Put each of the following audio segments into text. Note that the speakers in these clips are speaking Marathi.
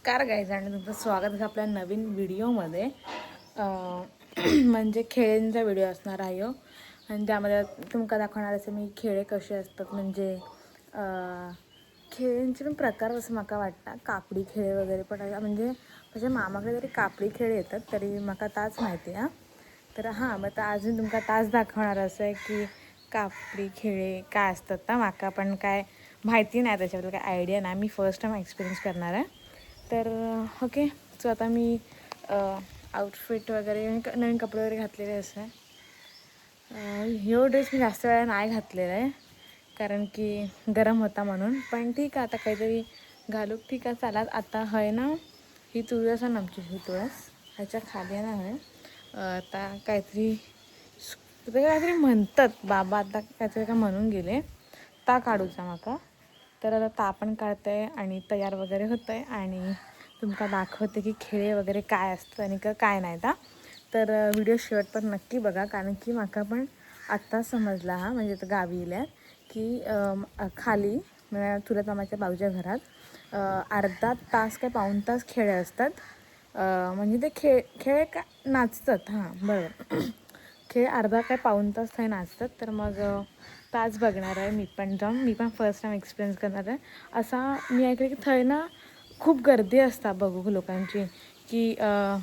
नमस्कार गाईज आणि तुमचं स्वागत आहे आपल्या नवीन व्हिडिओमध्ये. म्हणजे खेळांचा व्हिडिओ असणार आहे हो. आणि त्यामध्ये तुमका दाखवणार असे मी खेळ कसे असतात, म्हणजे खेळांचे पण प्रकार असं मला वाटतं. कापडी खेळ वगैरे पण म्हणजे माझ्या मामाकडे जरी कापडी खेळ येतात तरी मला ताच माहिती आहे. तर हां, मग अजून तुमका ताच दाखवणार असं आहे की कापडी खेळ काय असतात ना. माका पण काय माहिती नाही, त्याच्याबद्दल काय आयडिया नाही. मी फर्स्ट टाईम एक्सपिरियन्स करणार आहे. तर ओके, सो आता मी आउटफिट वगैरे नवीन कपडे वगैरे घातलेले असं. ह्यो ड्रेस मी जास्त वेळा नाही घातलेला आहे कारण की गरम होता म्हणून. पण ठीक आहे, आता काहीतरी घालू. ठीक आहे, चला. आता आहे ना, ही तुळस आहे ना आमची, ही तुळस ह्याच्या खाली ना आहे आता काहीतरी म्हणतात बाबा, आता काहीतरी का म्हणून गेले ता काढूचा माका. तर आता ता पण काढतं आहे आणि तयार वगैरे होतं आहे आणि तुमका दाखवते की खेळ वगैरे काय असतं आणि काय नाही. तर व्हिडिओ शेवट पण नक्की बघा, कारण की माका पण आत्ता समजला हा, म्हणजे आता गावी येल्यात की खाली चुलत मामाच्या बाजूच्या घरात अर्धा तास काय पाऊण तास खेळ असतात. म्हणजे ते खेळ का नाचतात. हां बरोबर, खेळ अर्धा काय पाऊण तास थंय नाचतात. तर मग ताच बघणार आहे मी पण जाऊन. मी पण फर्स्ट टाईम एक्सपिरियन्स करणार आहे असा. मी ऐकलं की थंय ना खूप गर्दी असतात बघू लोकांची, की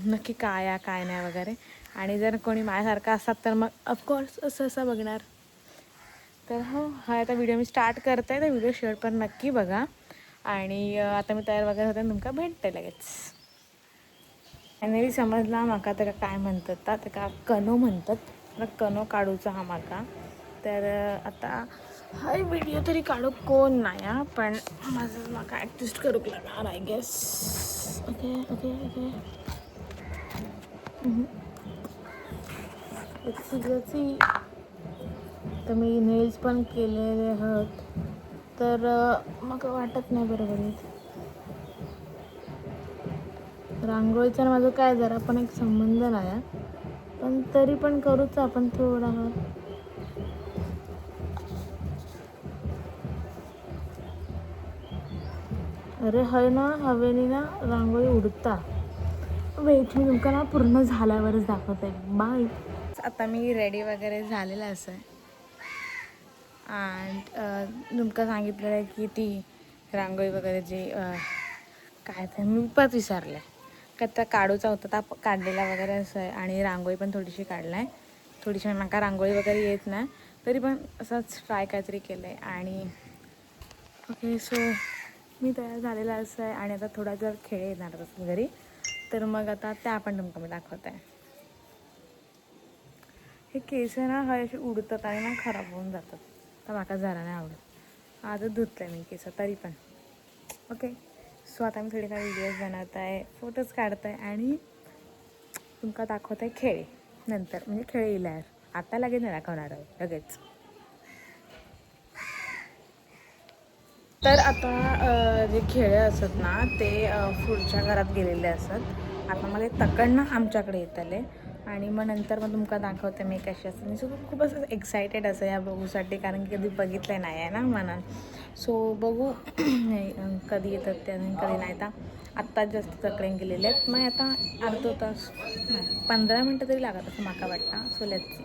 नक्की काय आहे काय नाही वगैरे. आणि जर कोणी माझ्यासारखं असतात तर मग ऑफकोर्स असं बघणार. तर हो, हा आता व्हिडिओ मी स्टार्ट करते आहे. तर व्हिडिओ शेवट पण नक्की बघा. आणि आता मी तयार वगैरे होते, तुमका भेटते लगेच. फायनली समजला माका त्याला काय म्हणतात. त्याला कनो म्हणतात. कनो काढूचा हा माका. तर आता हा व्हिडिओ तरी काढू कोण नाही हा, पण माझं माका ॲडजस्ट करू लागणार I guess. Okay okay okay, see. तर मी नेल्स पण केलेले आहेत, तर मग वाटत नाही बरोबर. रांगोळीचा माझं काय जरा पण एक संबंध नाही, पण तरी पण करूच आपण थोडा. अरे हय ना, हवेनी ना रांगोळी उडता. वेट, मी तुमका ना पूर्ण झाल्यावरच दाखवते. बाय. आता मी रेडी वगैरे झालेलं असं आहे आणि तुमका सांगितलेलं आहे की ती रांगोळी वगैरे जे काय ते मी परत विसरले का त्या काढूचा होता, त्या काढलेला वगैरे असं आहे. आणि रांगोळी पण थोडीशी काढला आहे. थोडीशी नका रांगोळी वगैरे येत नाही, तरी पण असंच ट्राय काहीतरी केलं आहे. आणि ओके, सो मी तयार झालेला असं आहे. आणि आता थोडा जर खेळ येणार असं घरी, तर मग आता त्या पण तुमका मी दाखवत आहे. हे केस ना हय असे उडतात आणि ना खराब होऊन जातात. तर माका जरा नाही आवडत. आजच धुतलं आहे मी केस तरी पण. ओके, सो आता मी थोडे काही व्हिडिओज बनवत आहे, फोटोज काढत आहे आणि तुमका दाखवत आहे खेळ नंतर. म्हणजे खेळ येईल आता लगेच नाही दाखवणार आहे लगेच. तर आता जे खेळ असतात ना ते पुढच्या घरात गेलेले असतात. आता मला तकडनं आमच्याकडे येत आले आणि मग नंतर मग तुमका दाखवते मी कशी असते. मी सगळं खूप असं एक्सायटेड असं या बघूसाठी, कारण की कधी बघितलं नाही आहे ना मनात. सो बघू कधी येतात ते आणि कधी नाही. तर आत्ताच जास्त तकडे गेलेले आहेत. मग आता अर्धा तास नाही 15 मिनटं तरी लागत असं माका वाटतं. So let's see.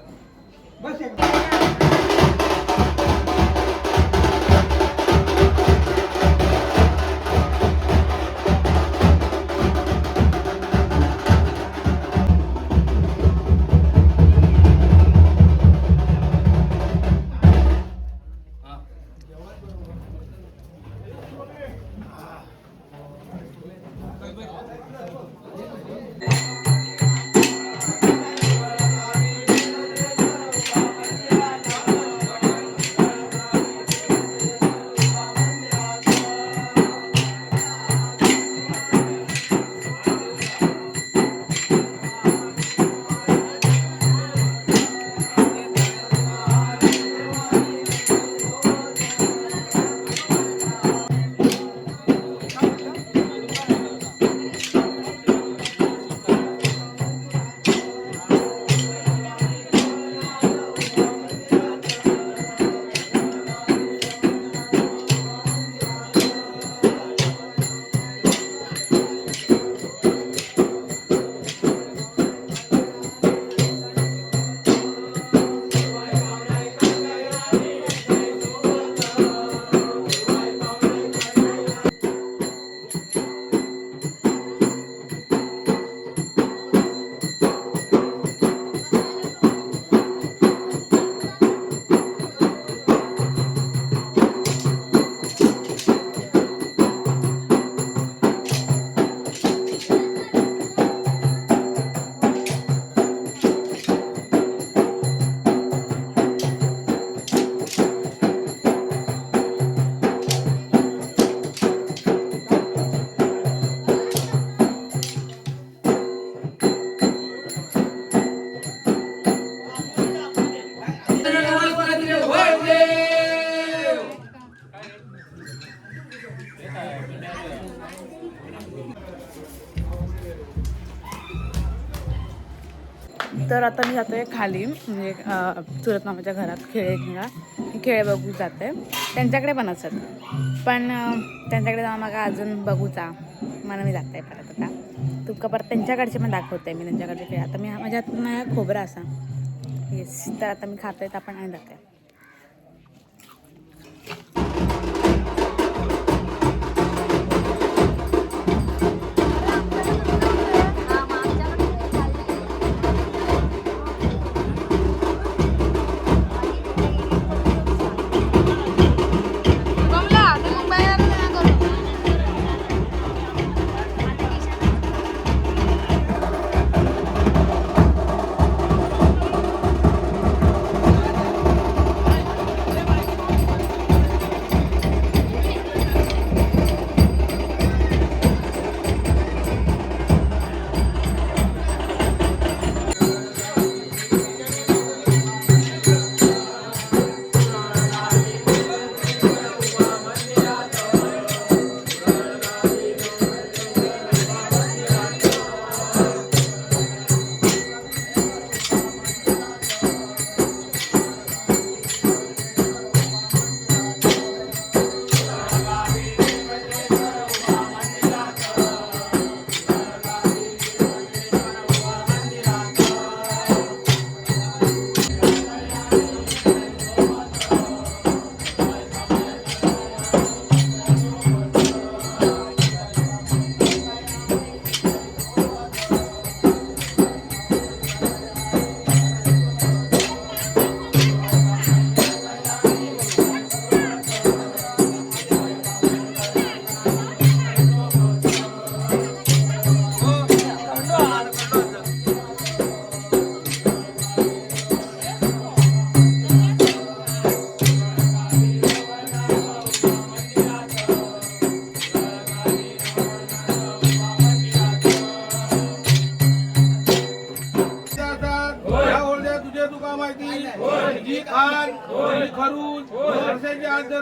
तर आता मी जातोय खाली, म्हणजे चुलत मामाच्या घरात खेळे घ्यायला. खेळ बघू जाते, त्यांच्याकडे पण असत, पण त्यांच्याकडे जाऊन मग अजून बघूचा मला मी जाते परत. आता तुमका परत त्यांच्याकडचे पण दाखवते मी, त्यांच्याकडचे खेळ. आता मी माझ्यात नाही खोबरा असा येस, तर आता मी खाते तर आपण आणि जाते.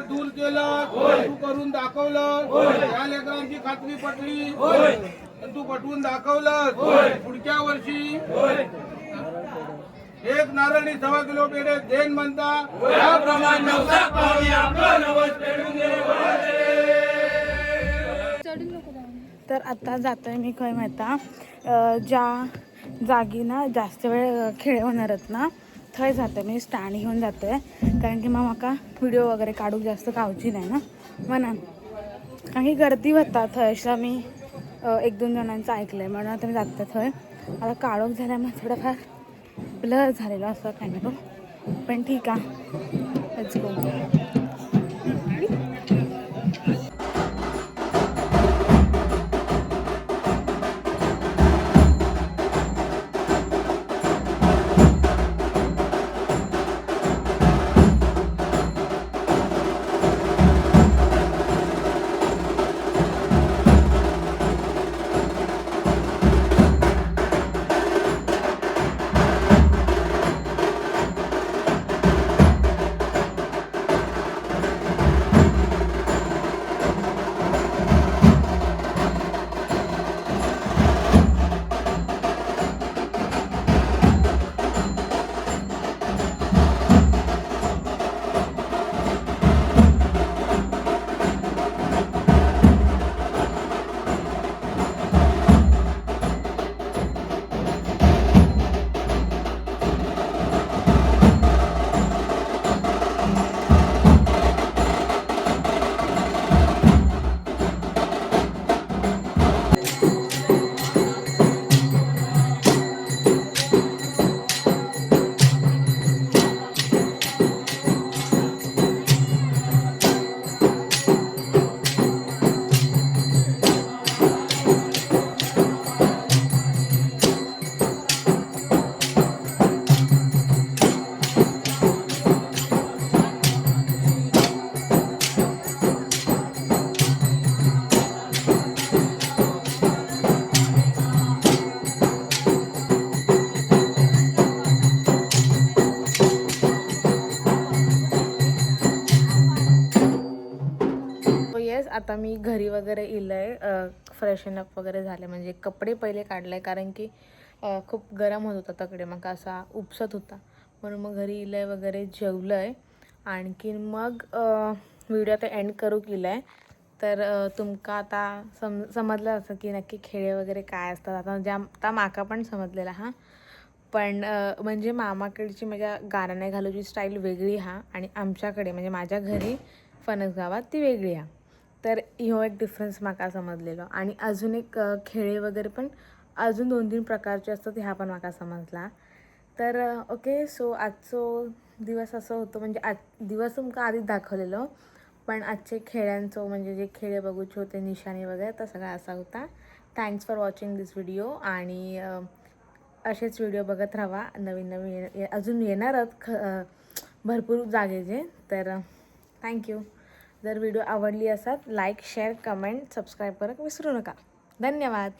दूर केलं तू करून दाखवलं, त्या लेकरांची खात्री पटली, तू पटवून दाखवलं. पुढच्या वर्षी एक नारळी 1.25 किलो पेढे देण म्हणता, त्याप्रमाणे नवसात पावली आपलं नवस पेढून दे. तर आता जातोय मी काय माहिती, ज्या जागी ना जास्त वेळ खेळ होणार आहेत ना, थंय जाते मी. स्टँड घेऊन जाते, कारण की मग माका व्हिडिओ वगैरे काढूक जास्त खावची नाही ना म्हणून. काही गर्दी होता थंय अशा मी 1-2 जणांचं ऐकलंय, म्हणून आता मी जाते थंय. आता काळोख झाल्यामुळे थोडंफार ब्लर झालेलं असं कॅमेरा, पण ठीक आहे, लेट्स गो. आता मी घरी वगैरे इलंय, फ्रेशन अप वगैरे झाले, म्हणजे कपडे पहिले काढले, कारण की खूप गरम होत होता तकडे मग असा उपसत होता म्हणून मग घरी इलंय वगैरे जेवलंय आणखीन मग व्हिडिओ आता एंड करू केलाय तर तुमका आता समजलं असं की नक्की खेळे वगैरे काय असतात आता माका पण समजलेला हा पण म्हणजे मामाकडची माझ्या गाण्याने घालूची स्टाईल वेगळी हा आणि आमच्याकडे म्हणजे माझ्या घरी फणस गावात ती वेगळी हा तर ह्यो एक डिफरन्स माका समजलेलो आणि अजून एक खेळे वगैरे पण अजून 2-3 प्रकारचे असतात ह्या पण माका समजला तर ओके सो आजचो दिवस असं होतं म्हणजे आज दिवस तुमका आधीच दाखवलेलं पण आजचे खेळ्यांचं म्हणजे जे खेळ बघूचे होते निशाणी वगैरे तर सगळा असा होता thanks for watching this video आणि असेच व्हिडिओ बघत राहा नवीन अजून येणारच भरपूर जागेचे तर थँक्यू जर व्हिडिओ आवडली असाल लाईक शेअर कमेंट सबस्क्राईब करायला विसरू नका धन्यवाद